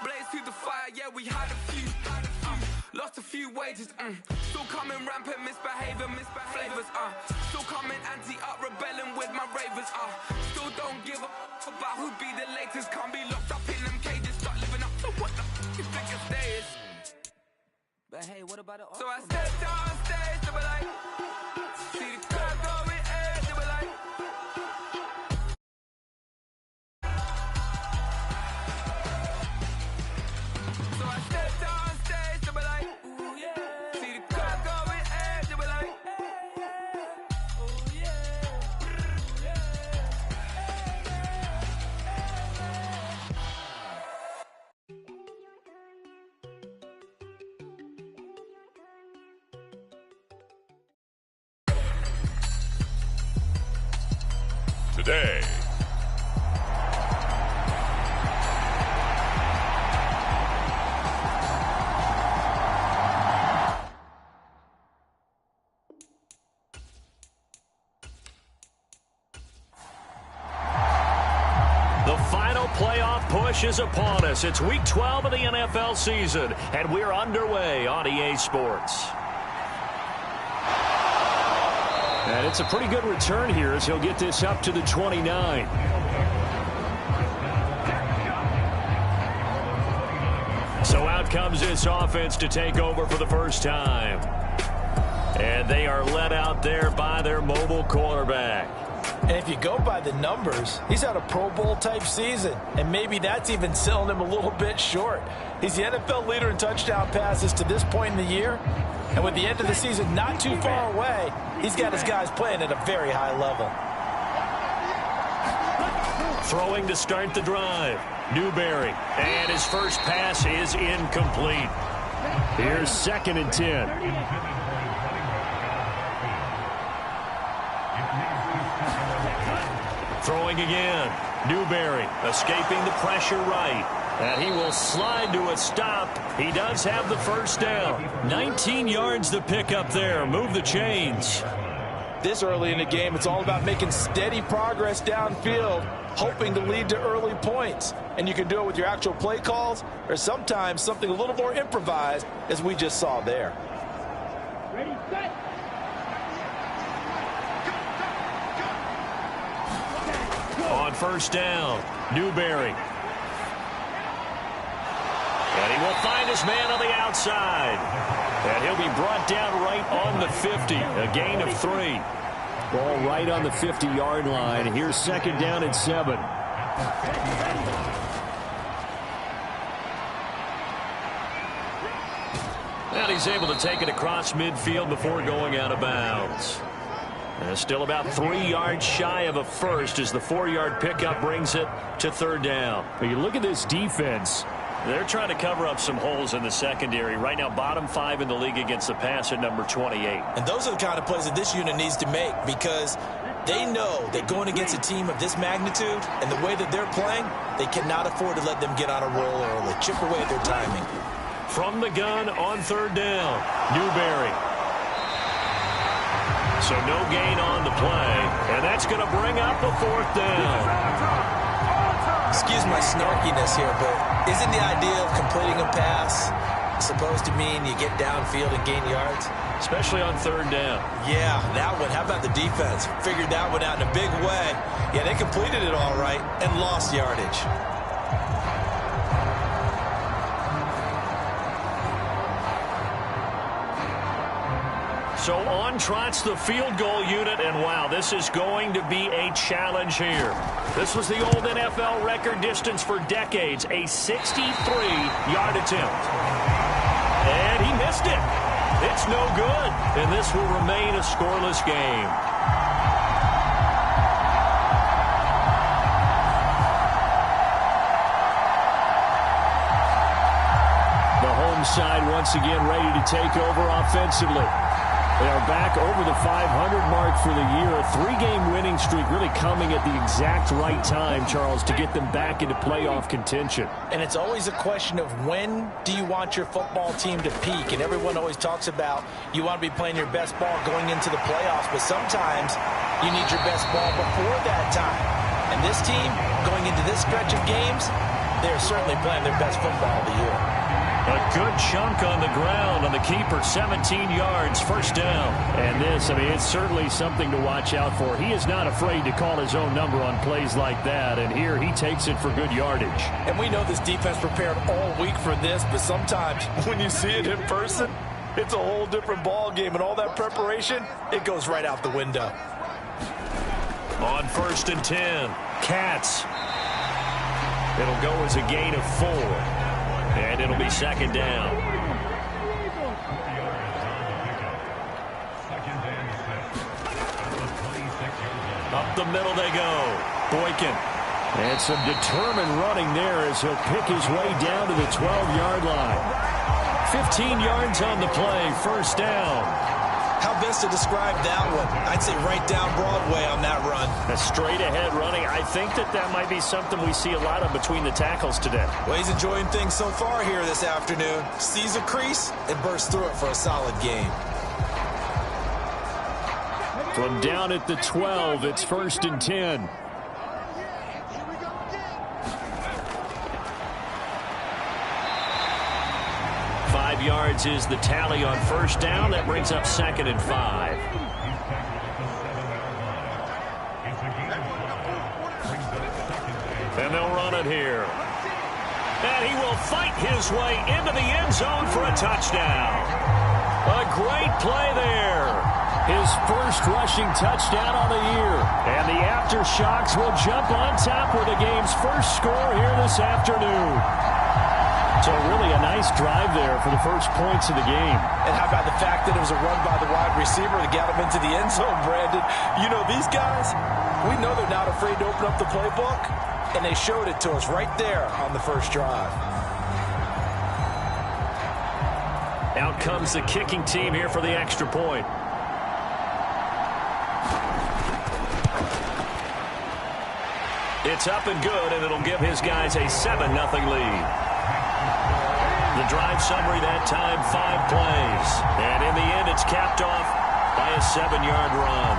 Blaze through the fire, yeah, we had a few. Lost a few wages, Still coming rampant, misbehaving, flavors, Still coming anti-up, rebelling with my ravers, Still don't give a about who be the latest. Can't be locked up in them cages, start living up to what the you think your stay is. But hey, what about it? So I stepped out on stage, they were like, see the crowd going edge, they were like. So I stepped out on stage, they were like, ooh yeah. See the crowd going edge, they were like, ooh yeah. Today. The final playoff push is upon us. It's Week 12 of the NFL season, and we're underway on EA Sports. And it's a pretty good return here as he'll get this up to the 29. So out comes this offense to take over for the first time. And they are led out there by their mobile quarterback. And if you go by the numbers, he's had a Pro Bowl type season. And maybe that's even selling him a little bit short. He's the NFL leader in touchdown passes to this point in the year. And with the end of the season not too far away, he's got his guys playing at a very high level. Throwing to start the drive. Newberry. And his first pass is incomplete. Here's 2nd and 10. Throwing again. Newberry escaping the pressure right. And he will slide to a stop. He does have the first down. 19 yards to pick up there. Move the chains. This early in the game, it's all about making steady progress downfield, hoping to lead to early points. And you can do it with your actual play calls or sometimes something a little more improvised, as we just saw there. Ready, set. On first down, Newberry. And he will find his man on the outside. And he'll be brought down right on the 50. A gain of 3. Ball right on the 50-yard line. Here's 2nd down and 7. And he's able to take it across midfield before going out of bounds. And still about 3 yards shy of a first as the 4-yard pickup brings it to 3rd down. When you look at this defense, they're trying to cover up some holes in the secondary. Right now, bottom 5 in the league against the pass at number 28. And those are the kind of plays that this unit needs to make because they know that going against a team of this magnitude and the way that they're playing, they cannot afford to let them get on a roll early. Chip away at their timing. From the gun on 3rd down, Newberry. So no gain on the play, and that's going to bring up the 4th down. Excuse my snarkiness here, but isn't the idea of completing a pass supposed to mean you get downfield and gain yards? Especially on 3rd down. Yeah, that one. How about the defense? Figured that one out in a big way. Yeah, they completed it all right and lost yardage. So on trots the field goal unit, and wow, this is going to be a challenge here. This was the old NFL record distance for decades, a 63-yard attempt. And he missed it. It's no good, and this will remain a scoreless game. The home side once again ready to take over offensively. They are back over the 500 mark for the year. A 3-game winning streak really coming at the exact right time, Charles, to get them back into playoff contention. And it's always a question of when do you want your football team to peak? And everyone always talks about you want to be playing your best ball going into the playoffs, but sometimes you need your best ball before that time. And this team, going into this stretch of games, they're certainly playing their best football of the year. A good chunk on the ground on the keeper, 17 yards, first down. And this, I mean, it's certainly something to watch out for. He is not afraid to call his own number on plays like that, and here he takes it for good yardage. And we know this defense prepared all week for this, but sometimes when you see it in person, it's a whole different ball game, and all that preparation, it goes right out the window. On 1st and 10, Cats. It'll go as a gain of 4. And it'll be 2nd down. Up the middle they go. Boykin. And some determined running there as he'll pick his way down to the 12-yard line. 15 yards on the play, first down. How best to describe that one? I'd say right down Broadway on that run. A straight-ahead running. I think that might be something we see a lot of between the tackles today. Well, he's enjoying things so far here this afternoon. Sees a crease and bursts through it for a solid gain. From down at the 12, it's 1st and 10. Yards is the tally on first down. That brings up 2nd and 5. And they'll run it here. And he will fight his way into the end zone for a touchdown. A great play there. His first rushing touchdown on the year. And the Aftershocks will jump on top with the game's first score here this afternoon. So really a nice drive there for the first points of the game. And how about the fact that it was a run by the wide receiver to get him into the end zone, Brandon? You know, these guys, we know they're not afraid to open up the playbook, and they showed it to us right there on the first drive. Out comes the kicking team here for the extra point. It's up and good, and it'll give his guys a 7-0 lead. The drive summary that time, 5 plays. And in the end, it's capped off by a 7-yard run.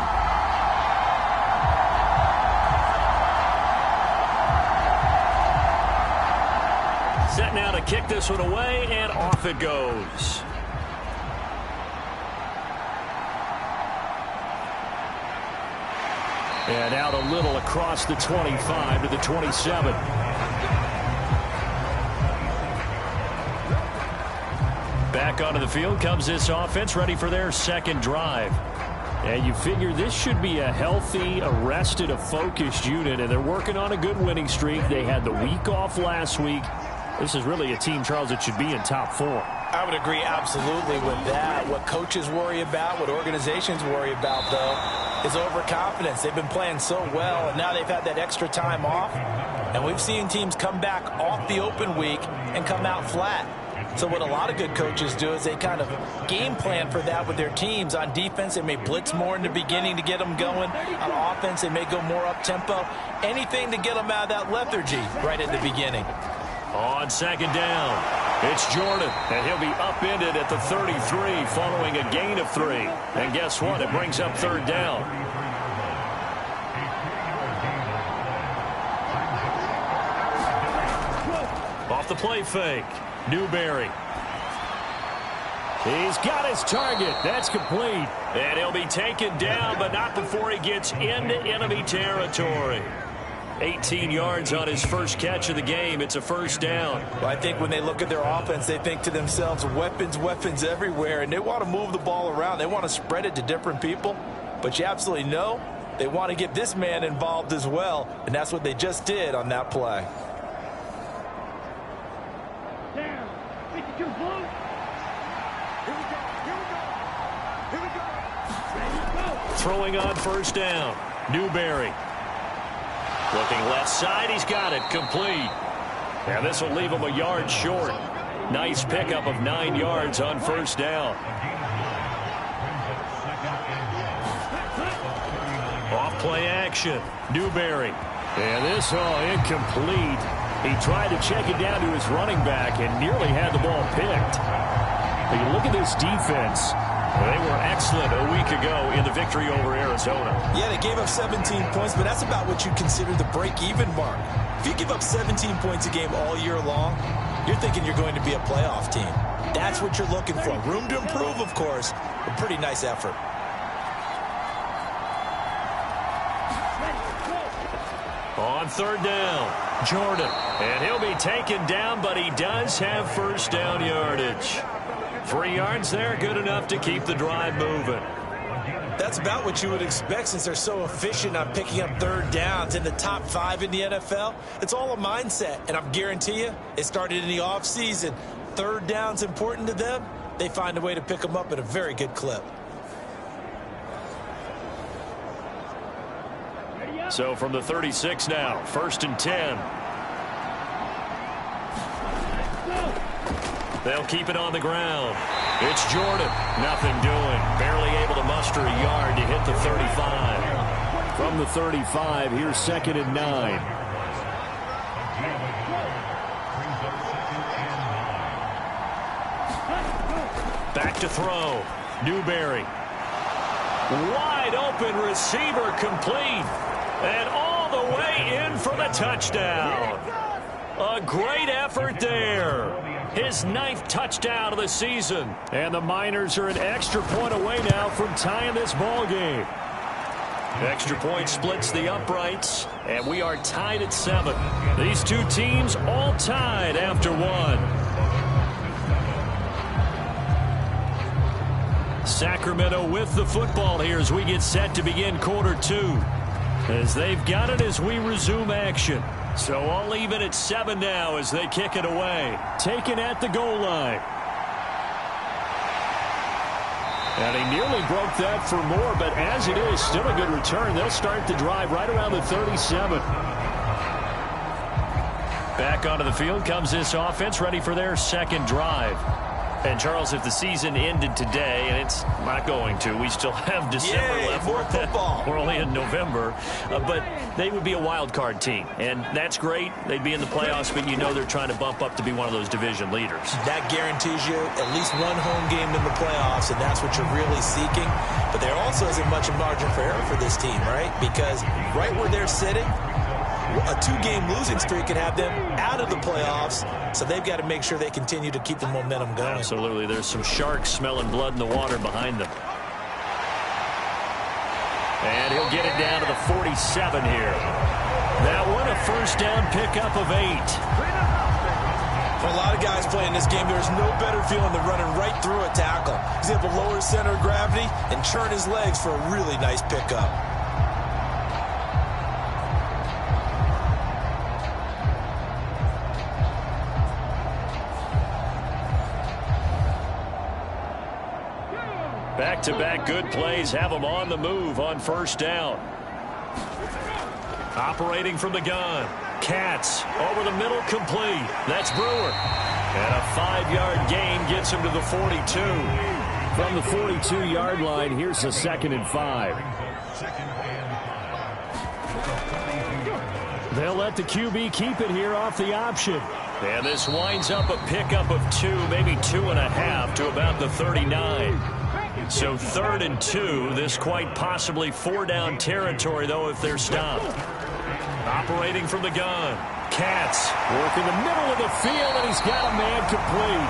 Set now to kick this one away, and off it goes. And out a little across the 25 to the 27. Back onto the field comes this offense, ready for their second drive. And you figure this should be a healthy, arrested, a focused unit, and they're working on a good winning streak. They had the week off last week. This is really a team, Charles, that should be in top 4. I would agree absolutely with that. What coaches worry about, what organizations worry about, though, is overconfidence. They've been playing so well, and now they've had that extra time off. And we've seen teams come back off the open week and come out flat. So what a lot of good coaches do is they kind of game plan for that with their teams. On defense, they may blitz more in the beginning to get them going. On offense, they may go more up-tempo. Anything to get them out of that lethargy right at the beginning. On 2nd down, it's Jordan, and he'll be upended at the 33 following a gain of 3. And guess what? It brings up 3rd down. Off the play fake. Newberry. He's got his target. That's complete. And he'll be taken down, but not before he gets into enemy territory. 18 yards on his first catch of the game. It's a 1st down. Well, I think when they look at their offense, they think to themselves, weapons, weapons everywhere, and they want to move the ball around. They want to spread it to different people. But you absolutely know they want to get this man involved as well, and that's what they just did on that play. Throwing on 1st down. Newberry. Looking left side. He's got it. Complete. And this will leave him a yard short. Nice pickup of 9 yards on 1st down. Off play action. Newberry. And this incomplete. He tried to check it down to his running back and nearly had the ball picked. But you look at this defense. They were excellent a week ago in the victory over Arizona. Yeah, they gave up 17 points, but that's about what you consider the break-even mark. If you give up 17 points a game all year long, you're thinking you're going to be a playoff team. That's what you're looking for. Room to improve, of course, but pretty nice effort. On third down, Jordan. And he'll be taken down, but he does have first down yardage. 3 yards there, good enough to keep the drive moving. That's about what you would expect since they're so efficient on picking up third downs in the top 5 in the NFL. It's all a mindset, and I guarantee you, it started in the offseason. Third down's important to them. They find a way to pick them up at a very good clip. So from the 36 now, 1st and 10. They'll keep it on the ground. It's Jordan. Nothing doing. Barely able to muster a yard to hit the 35. From the 35, here's 2nd and 9. Back to throw. Newberry. Wide open receiver complete. And all the way in for the touchdown. A great effort there. His 9th touchdown of the season. And the Miners are an extra point away now from tying this ball game. Extra point splits the uprights, and we are tied at 7. These two teams all tied after 1. Sacramento with the football here as we get set to begin quarter 2. As they've got it as we resume action. So all even at 7 now as they kick it away. Taken at the goal line. And he nearly broke that for more, but as it is, still a good return. They'll start the drive right around the 37. Back onto the field comes this offense, ready for their 2nd drive. And, Charles, if the season ended today, and it's not going to, we still have December left. More football. We're only in November. But they would be a wild card team, and that's great. They'd be in the playoffs, but you know they're trying to bump up to be one of those division leaders. That guarantees you at least one home game in the playoffs, and that's what you're really seeking. But there also isn't much of margin for error for this team, right? Because right where they're sitting, a 2-game losing streak could have them out of the playoffs, so they've got to make sure they continue to keep the momentum going. Absolutely. There's some sharks smelling blood in the water behind them. And he'll get it down to the 47 here. That one a first down pickup of 8. For a lot of guys playing this game, there's no better feeling than running right through a tackle. He's able to lower his center of gravity and churn his legs for a really nice pickup. Back-to-back good plays have them on the move on first down. Operating from the gun. Katz over the middle, complete. That's Brewer. And a 5-yard gain gets him to the 42. From the 42-yard line, here's a 2nd and 5. They'll let the QB keep it here off the option. And this winds up a pickup of 2, maybe 2.5 to about the 39. So 3rd and 2, this quite possibly 4-down territory, though, if they're stopped. Operating from the gun. Katz working the middle of the field, and he's got a man complete.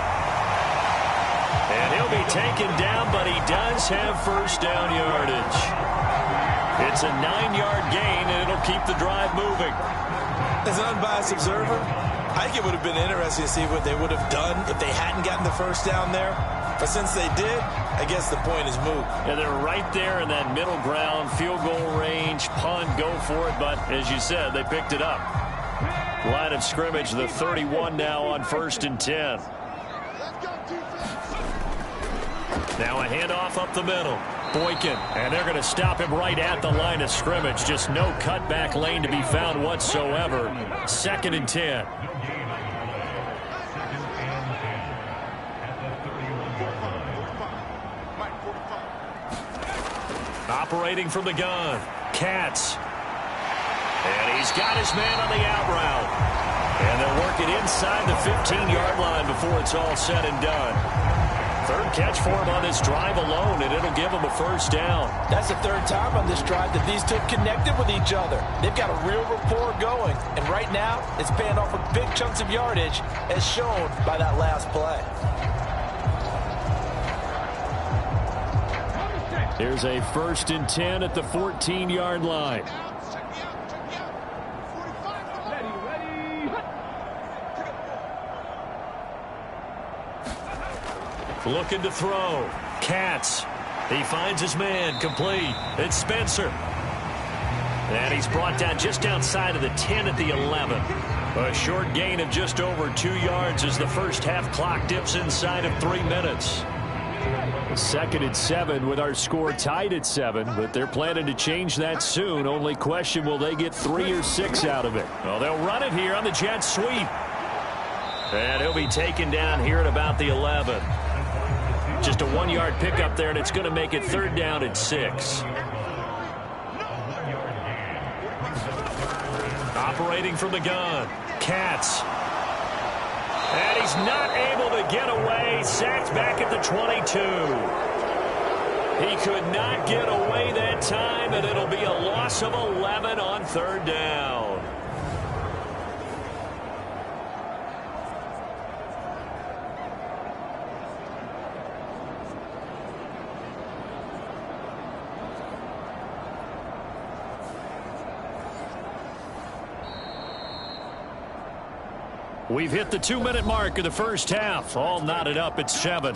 And he'll be taken down, but he does have first down yardage. It's a 9-yard gain, and it'll keep the drive moving. As an unbiased observer, I think it would have been interesting to see what they would have done if they hadn't gotten the first down there. But since they did, I guess the point is moot. And they're right there in that middle ground, field goal range, punt, go for it. But as you said, they picked it up. Line of scrimmage, the 31 now on 1st and 10. Now a handoff up the middle. Boykin, and they're going to stop him right at the line of scrimmage. Just no cutback lane to be found whatsoever. 2nd and 10. Operating from the gun. Katz. And he's got his man on the out route. And they'll work it inside the 15-yard line before it's all said and done. Third catch for him on this drive alone, and it'll give him a first down. That's the third time on this drive that these two have connected with each other. They've got a real rapport going, and right now it's paying off with big chunks of yardage, as shown by that last play. Here's a 1st and 10 at the 14-yard line. Looking to throw. Katz. He finds his man. Complete. It's Spencer. And he's brought down just outside of the 10 at the 11. A short gain of just over 2 yards as the first half clock dips inside of 3 minutes. 2nd and 7 with our score tied at 7, but they're planning to change that soon. Only question, will they get 3 or 6 out of it? Well, they'll run it here on the jet sweep. And he'll be taken down here at about the 11. Just a 1-yard pickup there, and it's going to make it 3rd down and 6. Operating from the gun. Katz. And he's not able to get away. Sacked back at the 22. He could not get away that time, and it'll be a loss of 11 on 3rd down. We've hit the 2-minute mark of the first half. All knotted up at 7.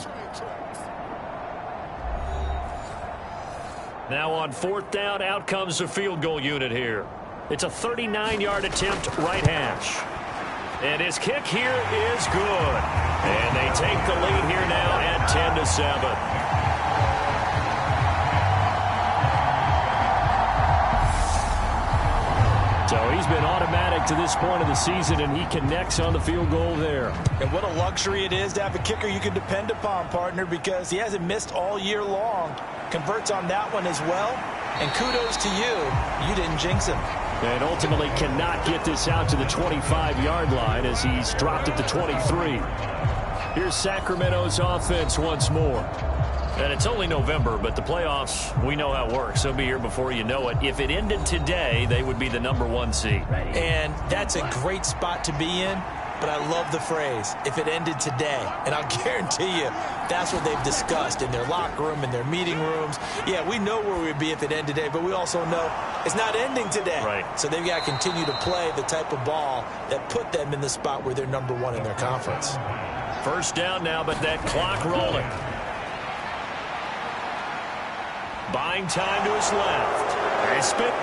Now on 4th down, out comes the field goal unit here. It's a 39-yard attempt, right hash. And his kick here is good. And they take the lead here now at 10-7. So he's been automatic to this point of the season, and he connects on the field goal there. And what a luxury it is to have a kicker you can depend upon, partner, because he hasn't missed all year long. Converts on that one as well. And kudos to you. You didn't jinx him. And ultimately cannot get this out to the 25-yard line as he's dropped at the 23. Here's Sacramento's offense once more. And it's only November, but the playoffs, we know how it works. They'll be here before you know it. If it ended today, they would be the #1 seed. And that's a great spot to be in, but I love the phrase, if it ended today. And I'll guarantee you, that's what they've discussed in their locker room, in their meeting rooms. Yeah, we know where we'd be if it ended today, but we also know it's not ending today. Right. So they've got to continue to play the type of ball that put them in the spot where they're #1 in their conference. First down now, but that clock rolling. Buying time to his left.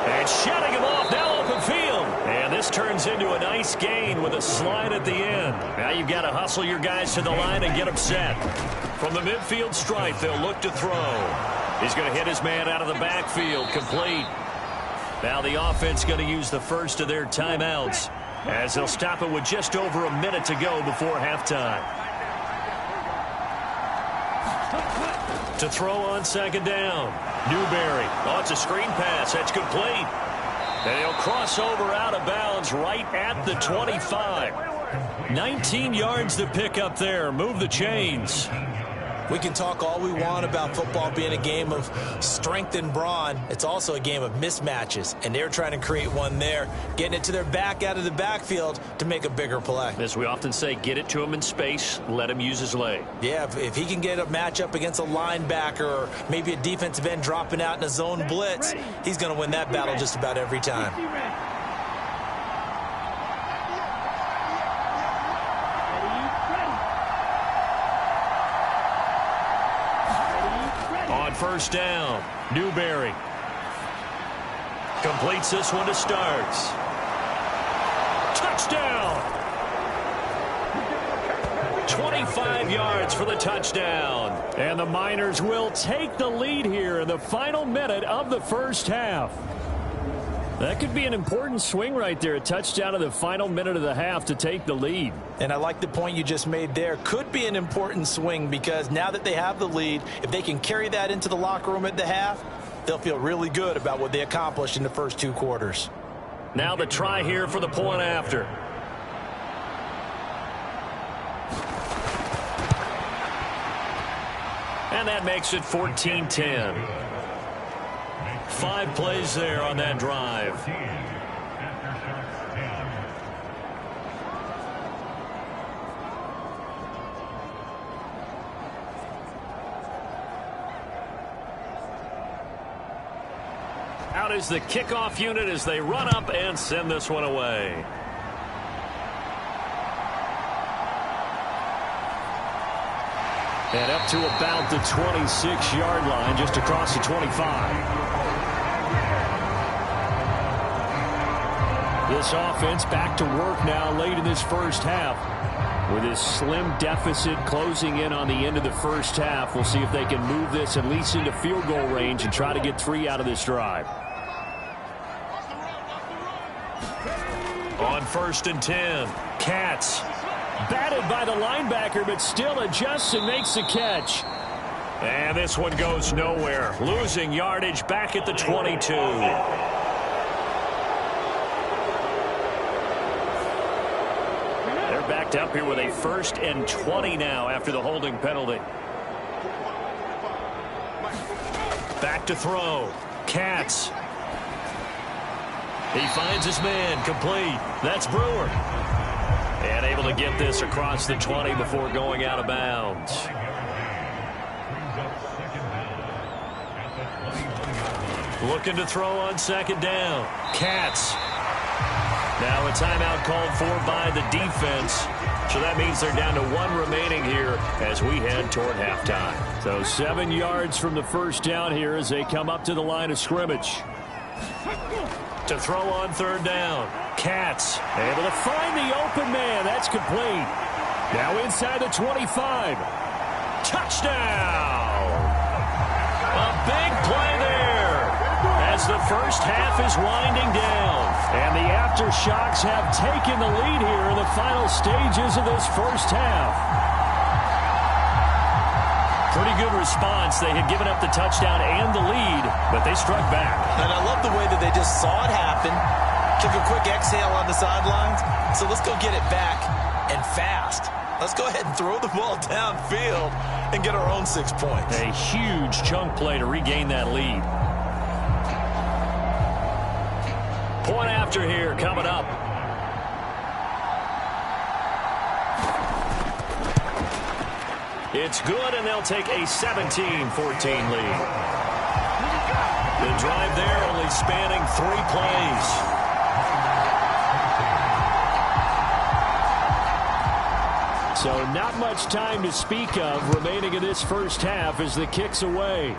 And shutting him off now open field. And this turns into a nice gain with a slide at the end. Now you've got to hustle your guys to the line and get them set. From the midfield stripe, they'll look to throw. He's going to hit his man out of the backfield. Complete. Now the offense going to use the first of their timeouts as they'll stop it with just over a minute to go before halftime. To throw on 2nd down. Newberry. Oh, it's a screen pass. That's complete. And he'll cross over out of bounds right at the 25. 19 yards to pick up there. Move the chains. We can talk all we want about football being a game of strength and brawn. It's also a game of mismatches, and they're trying to create one there, getting it to their back out of the backfield to make a bigger play. As we often say, get it to him in space, let him use his leg. Yeah, if he can get a matchup against a linebacker or maybe a defensive end dropping out in a zone blitz, he's going to win that battle just about every time. First down. Newberry completes this one to Starks. Touchdown! 25 yards for the touchdown. And the Miners will take the lead here in the final minute of the first half. That could be an important swing right there. A touchdown in the final minute of the half to take the lead. And I like the point you just made there. Could be an important swing because now that they have the lead, if they can carry that into the locker room at the half, they'll feel really good about what they accomplished in the first 2 quarters. Now the try here for the point after. And that makes it 14-10. 5 plays there on that drive. Out is the kickoff unit as they run up and send this one away. And up to about the 26-yard line, just across the 25. This offense back to work now late in this first half. With this slim deficit closing in on the end of the first half, we'll see if they can move this at least into field goal range and try to get 3 out of this drive. On 1st and 10, Katz. Batted by the linebacker, but still adjusts and makes the catch. And this one goes nowhere. Losing yardage back at the 22. They're backed up here with a 1st and 20 now after the holding penalty. Back to throw. Katz. He finds his man, complete. That's Brewer. And able to get this across the 20 before going out of bounds. Looking to throw on 2nd down. Katz. Now a timeout called for by the defense. So that means they're down to 1 remaining here as we head toward halftime. So 7 yards from the first down here as they come up to the line of scrimmage. To throw on 3rd down. Katz able to find the open man. That's complete. Now inside the 25. Touchdown! A big play there as the first half is winding down. And the aftershocks have taken the lead here in the final stages of this first half. Pretty good response. They had given up the touchdown and the lead, but they struck back. And I love the way that they just saw it happen, took a quick exhale on the sidelines. So let's go get it back and fast. Let's go ahead and throw the ball downfield and get our own 6 points. A huge chunk play to regain that lead. Point after here coming up. It's good, and they'll take a 17-14 lead. The drive there only spanning 3 plays. So not much time to speak of remaining in this first half as the kick's away.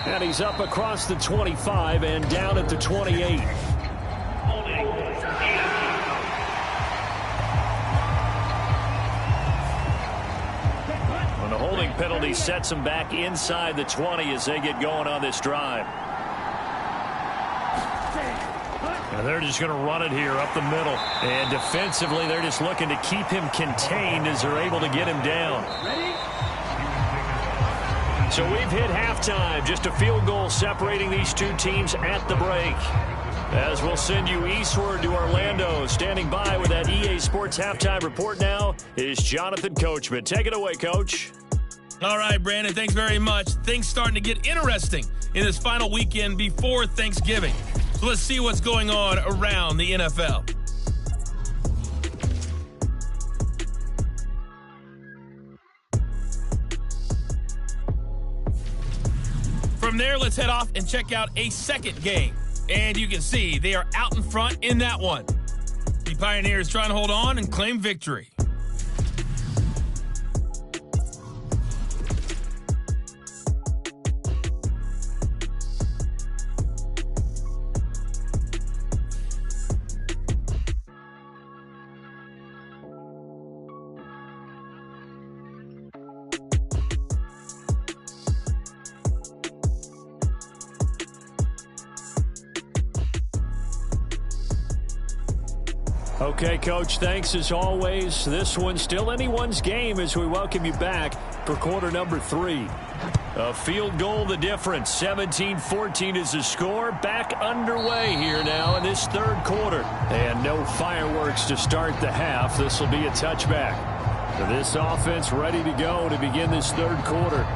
And he's up across the 25 and down at the 28. And the holding penalty sets them back inside the 20 as they get going on this drive. And they're just going to run it here up the middle. And defensively, they're just looking to keep him contained as they're able to get him down. So we've hit halftime. Just a field goal separating these two teams at the break. As we'll send you eastward to Orlando. Standing by with that EA Sports halftime report now is Jonathan Coachman. Take it away, Coach. All right, Brandon, thanks very much. Things starting to get interesting in this final weekend before Thanksgiving. So let's see what's going on around the NFL. From there, let's head off and check out a second game. And you can see they are out in front in that one. The Pioneers trying to hold on and claim victory. Okay, Coach, thanks as always. This one's still anyone's game as we welcome you back for quarter number 3. A field goal the difference. 17-14 is the score. Back underway here now in this third quarter. And no fireworks to start the half. This will be a touchback. This offense ready to go to begin this third quarter.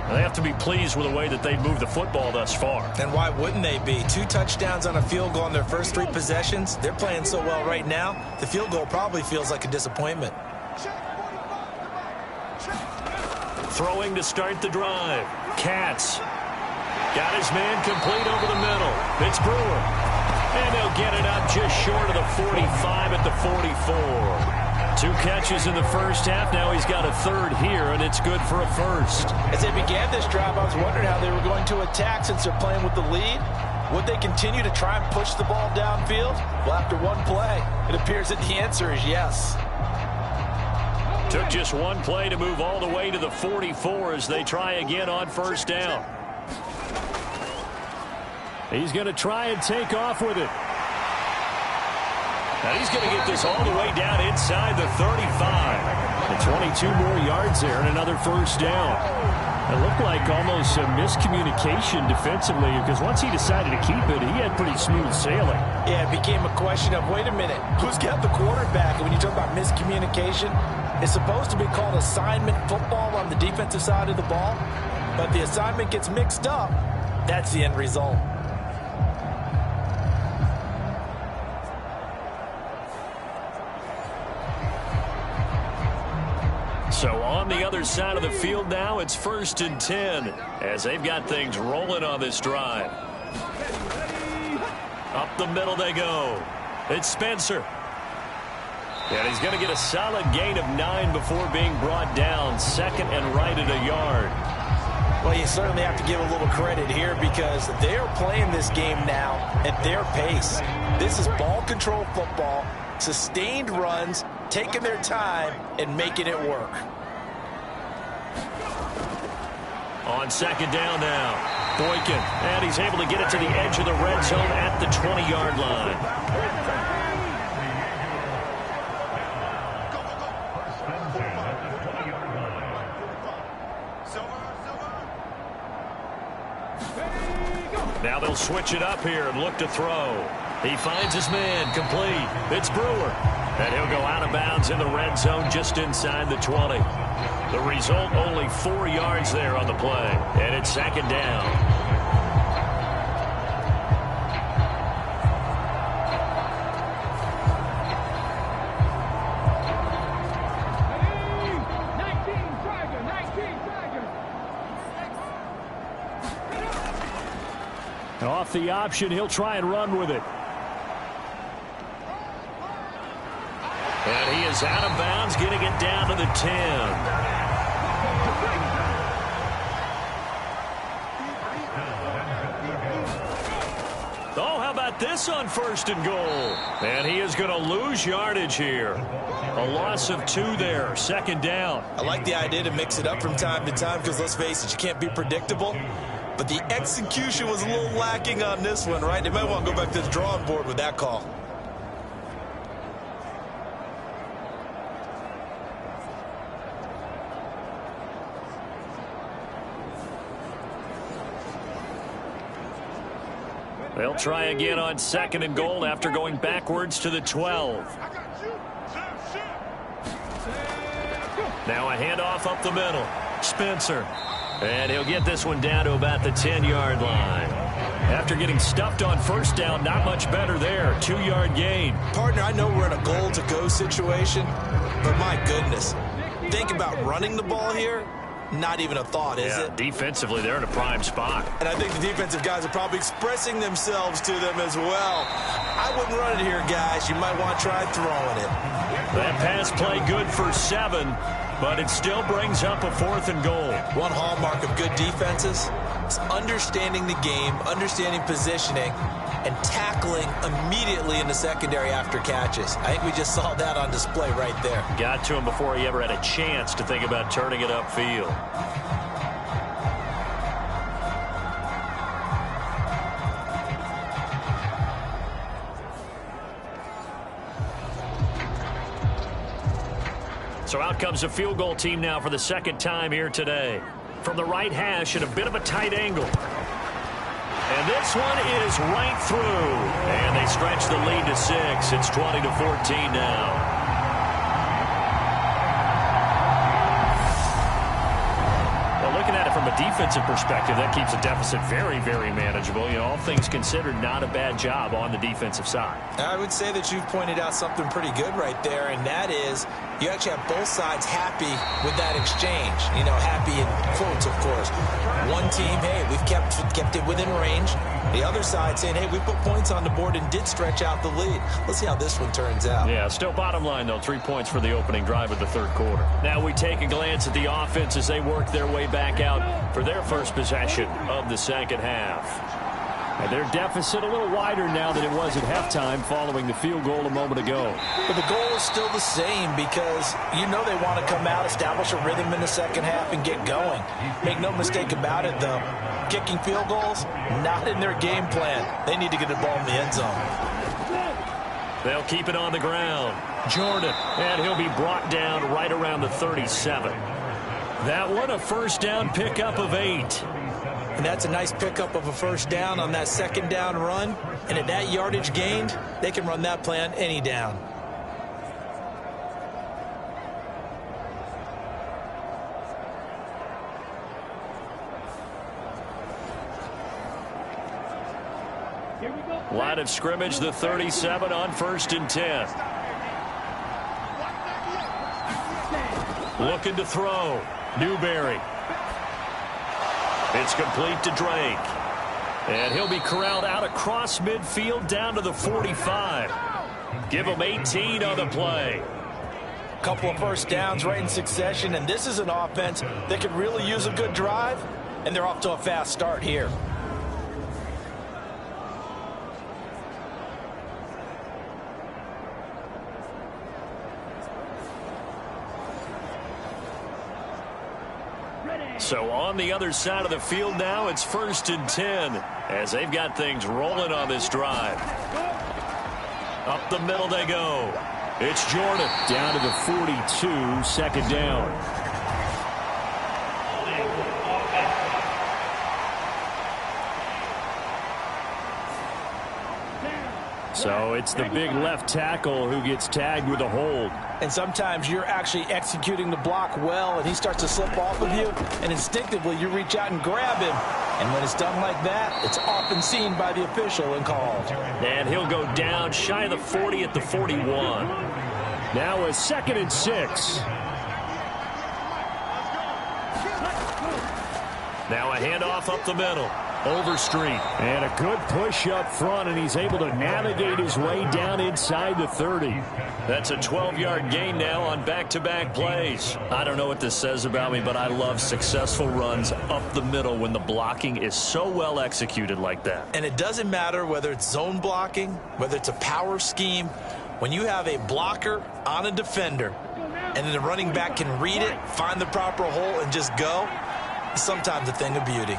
They have to be pleased with the way that they've moved the football thus far. And why wouldn't they be? 2 touchdowns on a field goal in their first 3 possessions. They're playing so well right now, the field goal probably feels like a disappointment. Throwing to start the drive. Katz got his man complete over the middle. It's Brewer. And they'll get it up just short of the 45 at the 44. 2 catches in the first half. Now he's got a third here, and it's good for a first. As they began this drive, I was wondering how they were going to attack since they're playing with the lead. Would they continue to try and push the ball downfield? Well, after one play, it appears that the answer is yes. Took just one play to move all the way to the 44 as they try again on first down. He's going to try and take off with it. And he's going to get this all the way down inside the 35. And 22 more yards there and another first down. It looked like almost a miscommunication defensively because once he decided to keep it, he had pretty smooth sailing. Yeah, it became a question of, wait a minute, who's got the quarterback? And when you talk about miscommunication, it's supposed to be called assignment football on the defensive side of the ball. But the assignment gets mixed up. That's the end result. So on the other side of the field now, it's 1st and 10 as they've got things rolling on this drive. Up the middle they go. It's Spencer. And he's going to get a solid gain of 9 before being brought down. Second and right at a yard. Well, you certainly have to give a little credit here because they're playing this game now at their pace. This is ball control football, sustained runs, taking their time and making it work. On second down now, Boykin, and he's able to get it to the edge of the red zone at the 20-yard line. Now they'll switch it up here and look to throw. He finds his man complete. It's Brewer. And he'll go out of bounds in the red zone just inside the 20. The result, only 4 yards there on the play. And it's second down. Off the option, he'll try and run with it. And he is out of bounds, getting it down to the 10. Oh, how about this on 1st and goal? And he is going to lose yardage here. A loss of 2 there, second down. I like the idea to mix it up from time to time because, let's face it, you can't be predictable. But the execution was a little lacking on this one, right? They might want to go back to the drawing board with that call. They'll try again on 2nd and goal after going backwards to the 12. Now a handoff up the middle. Spencer. And he'll get this one down to about the 10-yard line. After getting stuffed on first down, not much better there. 2-yard gain. Partner, I know we're in a goal-to-go situation, but my goodness. Think about running the ball here. Not even a thought, is it? Defensively, they're in a prime spot. And I think the defensive guys are probably expressing themselves to them as well. I wouldn't run it here, guys. You might want to try throwing it. That pass play good for 7, but it still brings up a 4th and goal. One hallmark of good defenses is understanding the game, understanding positioning, and tackling immediately in the secondary after catches. I think we just saw that on display right there. Got to him before he ever had a chance to think about turning it upfield. So out comes a field goal team now for the second time here today. from the right hash at a bit of a tight angle. And this one is right through. And they stretch the lead to 6. It's 20-14 now. Looking at it from a defensive perspective, that keeps the deficit very, very manageable. You know, all things considered, not a bad job on the defensive side. I would say that you've pointed out something pretty good right there, and that is you actually have both sides happy with that exchange. You know, happy in quotes, of course. One team, hey, we've kept it within range. The other side saying, hey, we put points on the board and did stretch out the lead. Let's see how this one turns out. Yeah, still bottom line, though, 3 points for the opening drive of the third quarter. Now we take a glance at the offense as they work their way back out for their first possession of the second half. And their deficit a little wider now than it was at halftime following the field goal a moment ago. But the goal is still the same because you know they want to come out, establish a rhythm in the second half, and get going. Make no mistake about it, though. Kicking field goals, not in their game plan. They need to get the ball in the end zone. They'll keep it on the ground. Jordan, and he'll be brought down right around the 37. That one, a first down pickup of 8. And that's a nice pickup of a first down on that second down run. And at that yardage gained, they can run that play on any down. Line of scrimmage, the 37 on 1st and 10. Looking to throw. Newberry. It's complete to Drake. And he'll be corralled out across midfield down to the 45. Give him 18 on the play. Couple of first downs right in succession, and this is an offense that could really use a good drive, and they're off to a fast start here. So on the other side of the field now, it's 1st and 10 as they've got things rolling on this drive. Up the middle they go. It's Jordan down to the 42, second down. So it's the big left tackle who gets tagged with a hold. And sometimes you're actually executing the block well, and he starts to slip off of you, and instinctively you reach out and grab him. And when it's done like that, it's often seen by the official and called. And he'll go down shy of the 40 at the 41. Now a 2nd and 6. Now a handoff up the middle. Overstreet. And a good push up front, and he's able to navigate his way down inside the 30. That's a 12-yard gain now on back-to-back plays. I don't know what this says about me, but I love successful runs up the middle when the blocking is so well executed like that. And it doesn't matter whether it's zone blocking, whether it's a power scheme. When you have a blocker on a defender, and then the running back can read it, find the proper hole, and just go, it's sometimes a thing of beauty.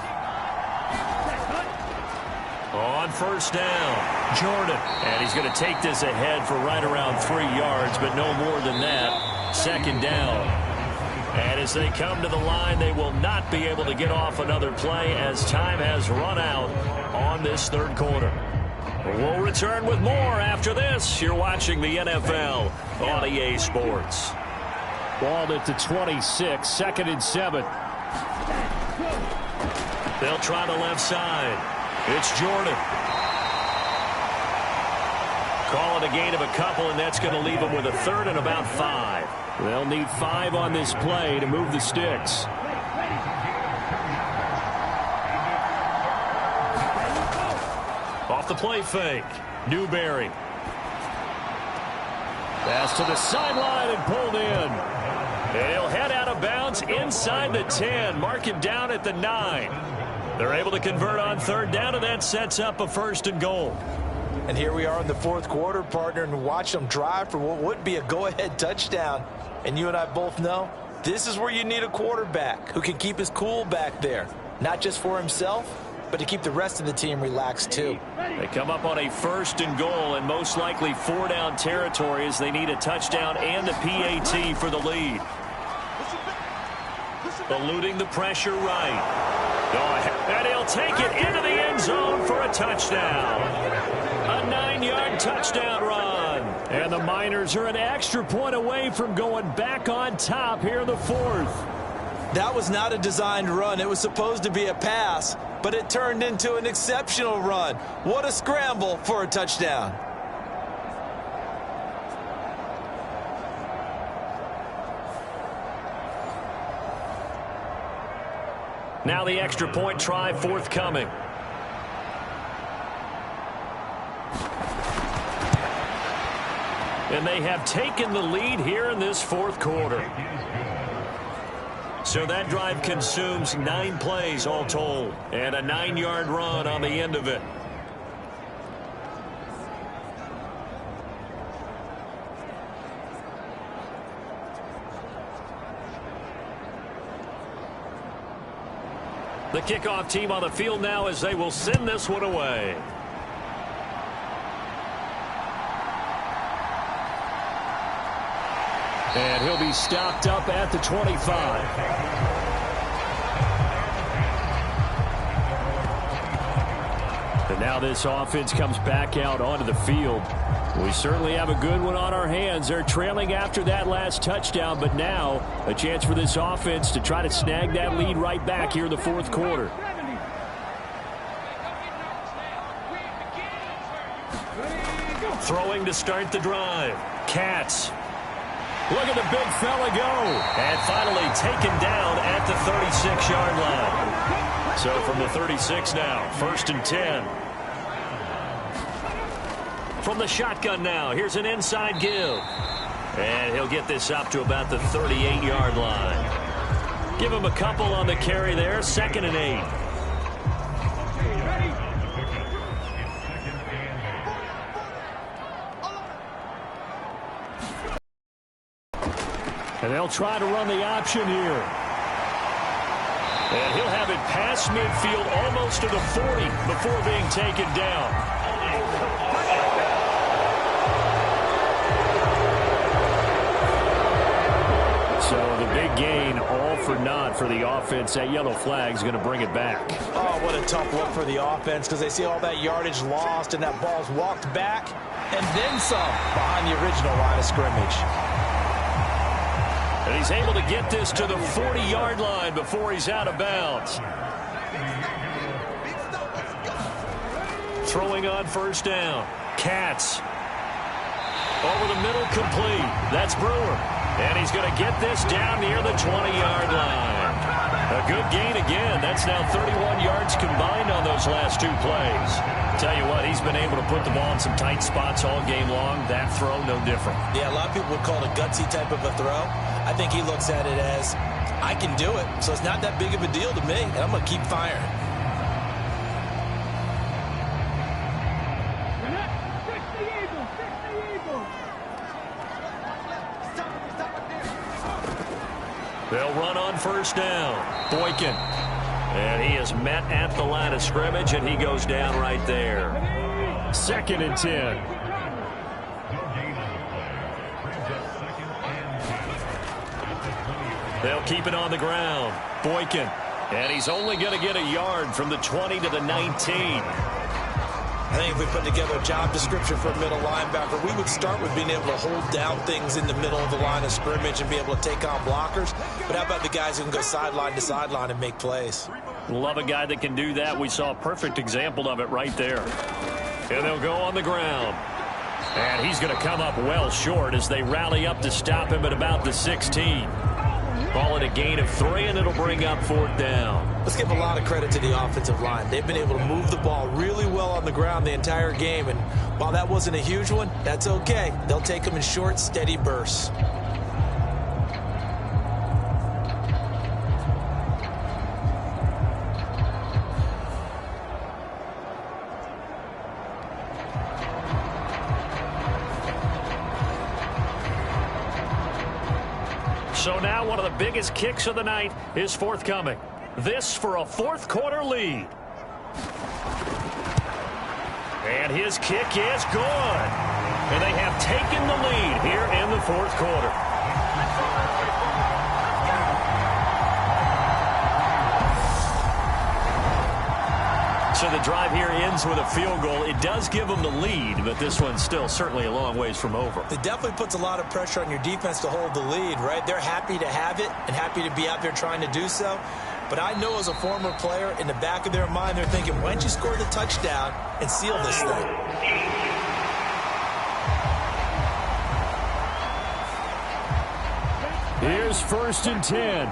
On first down, Jordan. And he's going to take this ahead for right around 3 yards, but no more than that. Second down. And as they come to the line, they will not be able to get off another play as time has run out on this third quarter. We'll return with more after this. You're watching the NFL on EA Sports. Ball at the 26, 2nd and 7. They'll try the left side. It's Jordan. Calling a gain of a couple, and that's going to leave them with a 3rd and about 5. They'll need 5 on this play to move the sticks. Off the play fake. Newberry. Pass to the sideline and pulled in. And he'll head out of bounds inside the 10. Mark him down at the 9. They're able to convert on 3rd down, and that sets up a 1st and goal. And here we are in the 4th quarter, partner, and watch them drive for what would be a go-ahead touchdown. And you and I both know this is where you need a quarterback who can keep his cool back there, not just for himself, but to keep the rest of the team relaxed too. They come up on a 1st and goal, and most likely 4-down territory as they need a touchdown and a PAT for the lead. Eluding the pressure right. And he'll take it into the end zone for a touchdown. A 9-yard touchdown run. And the Miners are an extra point away from going back on top here in the fourth. That was not a designed run. It was supposed to be a pass, but it turned into an exceptional run. What a scramble for a touchdown. Now the extra point try forthcoming. And they have taken the lead here in this fourth quarter. So that drive consumes 9 plays all told, and a 9-yard run on the end of it. The kickoff team on the field now as they will send this one away. And he'll be stopped up at the 25. And now this offense comes back out onto the field. We certainly have a good one on our hands. They're trailing after that last touchdown, but now a chance for this offense to try to snag that lead right back here in the fourth quarter. Throwing to start the drive. Katz. Look at the big fella go. And finally taken down at the 36-yard line. So from the 36 now, 1st and 10. From the shotgun now, here's an inside give. And he'll get this up to about the 38-yard line. Give him a couple on the carry there, 2nd and 8. And they'll try to run the option here. And he'll have it past midfield almost to the 40 before being taken down. So the big gain, all for naught for the offense. That yellow flag is going to bring it back. Oh, what a tough look for the offense because they see all that yardage lost and that ball's walked back and then some behind the original line of scrimmage. And he's able to get this to the 40-yard line before he's out of bounds. Throwing on 1st down. Katz. Over the middle, complete. That's Brewer. And he's going to get this down near the 20-yard line. A good gain again. That's now 31 yards combined on those last 2 plays. Tell you what, he's been able to put the ball in some tight spots all game long. That throw, no different. Yeah, a lot of people would call it a gutsy type of a throw. I think he looks at it as, I can do it, so it's not that big of a deal to me, and I'm going to keep firing. They'll run on 1st down. Boykin. And he is met at the line of scrimmage, and he goes down right there. 2nd and 10. They'll keep it on the ground. Boykin. And he's only going to get a yard from the 20 to the 19. I think if we put together a job description for a middle linebacker, we would start with being able to hold down things in the middle of the line of scrimmage and be able to take on blockers. But how about the guys who can go sideline to sideline and make plays? Love a guy that can do that. We saw a perfect example of it right there. And they'll go on the ground. And he's going to come up well short as they rally up to stop him at about the 16. Call it a gain of 3, and it'll bring up 4th down. Let's give a lot of credit to the offensive line. They've been able to move the ball really well on the ground the entire game, and while that wasn't a huge one, that's okay. They'll take them in short, steady bursts. So now one of the biggest kicks of the night is forthcoming. This for a 4th quarter lead. And his kick is good. And they have taken the lead here in the 4th quarter. So the drive here ends with a field goal. It does give them the lead, but this one's still certainly a long ways from over. It definitely puts a lot of pressure on your defense to hold the lead, right? They're happy to have it and happy to be out there trying to do so. But I know as a former player, in the back of their mind, they're thinking, why don't you score the touchdown and seal this thing? Here's 1st and 10.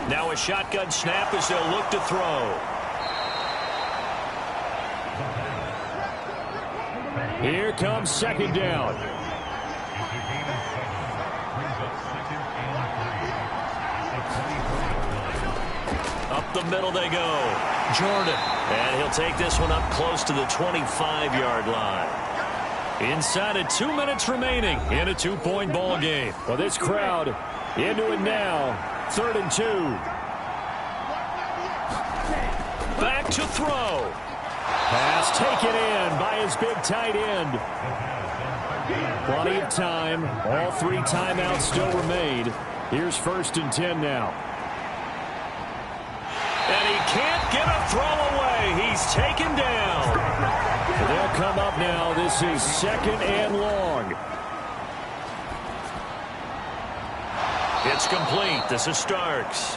Now a shotgun snap as they'll look to throw. Here comes 2nd down. Up the middle they go. Jordan. And he'll take this one up close to the 25-yard line. Inside of 2 minutes remaining in a 2-point ball game. Well, this crowd into it now. 3rd and 2. Back to throw. Pass taken in by his big tight end. Plenty of time. All 3 timeouts still remain. Here's 1st and 10 now. And he can't get a throw away. He's taken down. They'll come up now. This is 2nd and long. It's complete. This is Starks.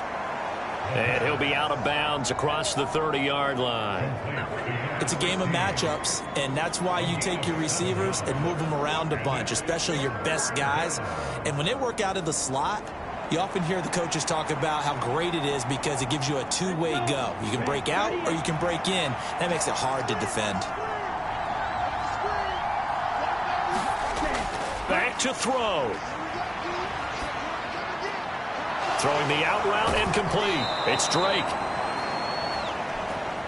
And he'll be out of bounds across the 30-yard line. It's a game of matchups, and that's why you take your receivers and move them around a bunch, especially your best guys. And when they work out of the slot, you often hear the coaches talk about how great it is because it gives you a two-way go. You can break out or you can break in. That makes it hard to defend. Back to throw. Throwing the out route and complete. It's Drake.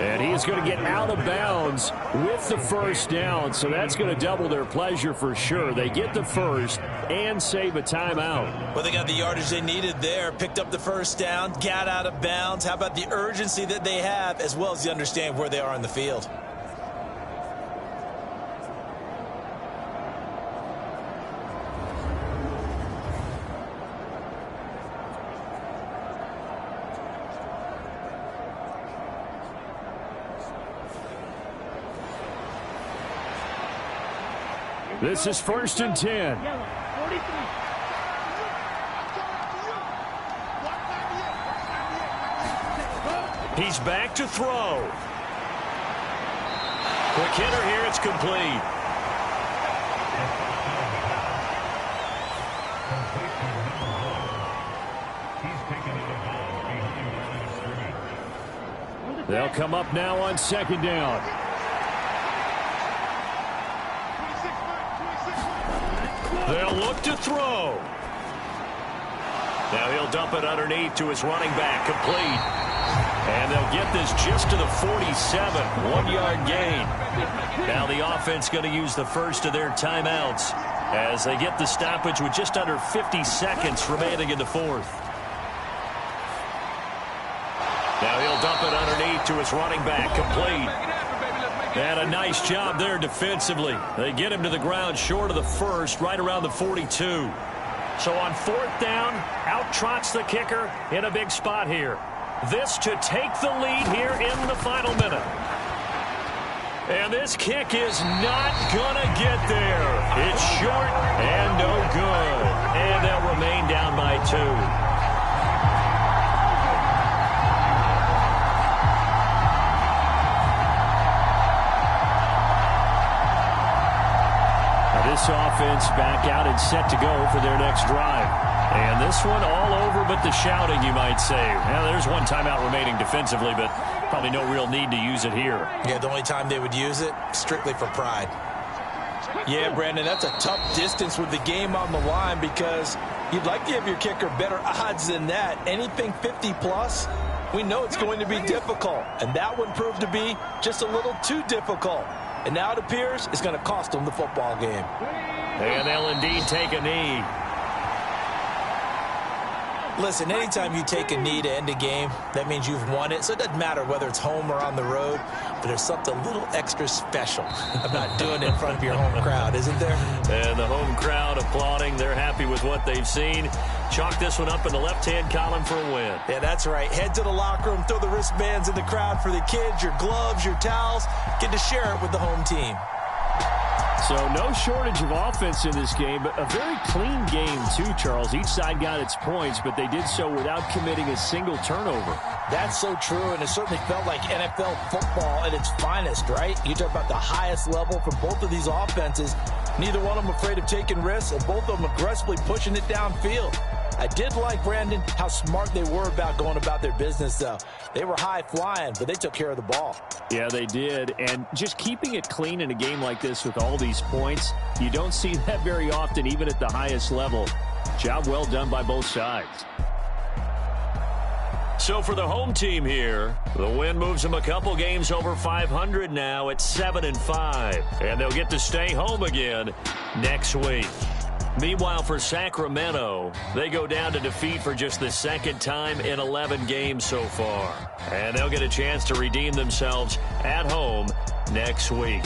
And he's going to get out of bounds with the 1st down, so that's going to double their pleasure for sure. They get the 1st and save a timeout. Well, they got the yardage they needed there, picked up the 1st down, got out of bounds. How about the urgency that they have as well as you understand where they are on the field? This is 1st and 10. He's back to throw. Quick hitter here. It's complete. They'll come up now on 2nd down. They'll look to throw. Now he'll dump it underneath to his running back, complete. And they'll get this just to the 47, 1-yard gain. Now the offense going to use the first of their timeouts as they get the stoppage with just under 50 seconds remaining in the 4th. Now he'll dump it underneath to his running back, complete. And a nice job there defensively. They get him to the ground short of the 1st, right around the 42. So on 4th down, out trots the kicker in a big spot here. This to take the lead here in the final minute. And this kick is not going to get there. It's short and no good. And they'll remain down by 2. This offense back out and set to go for their next drive. And this one all over but the shouting, you might say. Well, there's one timeout remaining defensively, but probably no real need to use it here. Yeah, the only time they would use it, strictly for pride. Yeah, Brandon, that's a tough distance with the game on the line because you'd like to give your kicker better odds than that. Anything 50-plus, we know it's going to be difficult. And that one proved to be just a little too difficult. And now it appears it's going to cost them the football game. And they'll indeed take a knee. Listen, anytime you take a knee to end a game, that means you've won it. So it doesn't matter whether it's home or on the road, but there's something a little extra special about doing it in front of your home crowd, isn't there? And the home crowd applauding. They're happy with what they've seen. Chalk this one up in the left-hand column for a win. Yeah, that's right. Head to the locker room, throw the wristbands in the crowd for the kids, your gloves, your towels. Get to share it with the home team. So no shortage of offense in this game, but a very clean game too, Charles. Each side got its points, but they did so without committing a single turnover. That's so true, and it certainly felt like NFL football at its finest, right? You talk about the highest level for both of these offenses. Neither one of them afraid of taking risks, and both of them aggressively pushing it downfield. I did like, Brandon, how smart they were about going about their business, though. They were high-flying, but they took care of the ball. Yeah, they did. And just keeping it clean in a game like this with all these points, you don't see that very often, even at the highest level. Job well done by both sides. So for the home team here, the win moves them a couple games over 500 now at 7-5. And they'll get to stay home again next week. Meanwhile, for Sacramento, they go down to defeat for just the second time in 11 games so far. And they'll get a chance to redeem themselves at home next week.